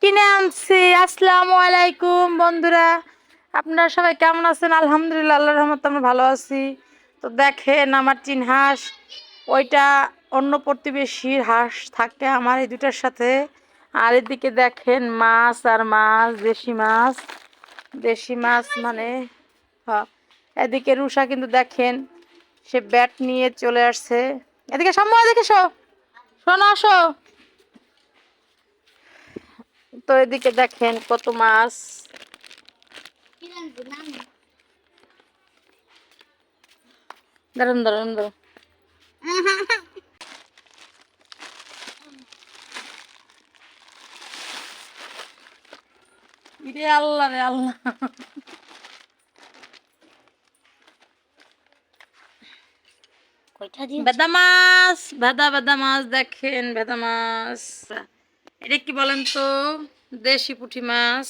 কিনে আনছি। আসসালামু আলাইকুম বন্ধুরা, আপনারা সবাই কেমন আছেন? আলহামদুলিল্লাহ, আল্লাহর রহমতে আমরা ভালো আছি। তো দেখেন আমার হাঁস, ওইটা অন্য প্রতিবেশীর হাঁস থাকে আমার এই দুটার সাথে। আর এদিকে দেখেন মাছ আর মাছ, দেশি মাছ মানে হ্যাঁ। এদিকে রুষা কিন্তু দেখেন সে ব্যাট নিয়ে চলে আসছে। এদিকে সম্ভব, এদিকে শোনো আসো। তো এদিকে দেখেন কত মাছ। দাঁড়ান দাঁড়ান দাঁড়ান। রে আল্লাহ রে আল্লাহ। ভেদা মাছ, ভেদা মাছ দেখেন, ভেদা মাছ। এটা কি বলেন তো? দেশি পুঁটি মাছ।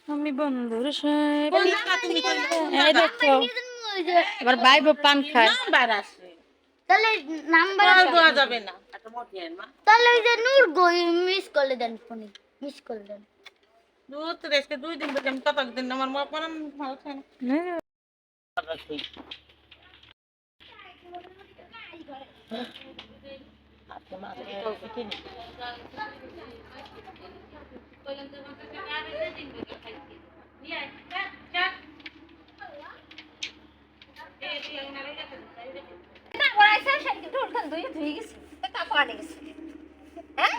আমি বন্ধুর আবার বাইব পান খায়। তাহলে নাম্বার দেওয়া যাবে না। তাহলে ওই যে নূর গই মিস করে দেন, ফোনে মিস করে দেন। দুধ রেখে 2 দিন থেকে আমি ততক দিন আমার মা কোন ভালো খায় না। না ওরা এসে শাড়ি ঢোল খান দুই ধুই গেছে তা কাপড় আনে গেছে। হ্যাঁ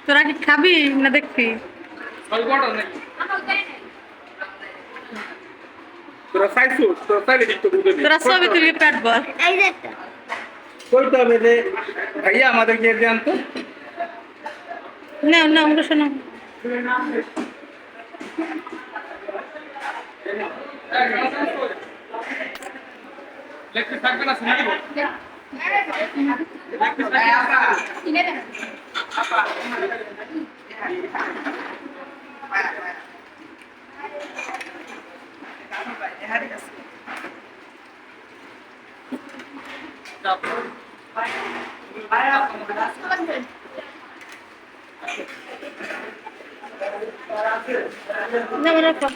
তোরা কি খাবি না দেখবি? তোরা ছবি তুলি পেট বল। এই যে একটা বলতে হবে যে ভাইয়া আমাদেরকে দেন তো। না না আমরা শোনো। লেখতে থাকবে না, শুনে দিব। কিনে দেন। না রাখো।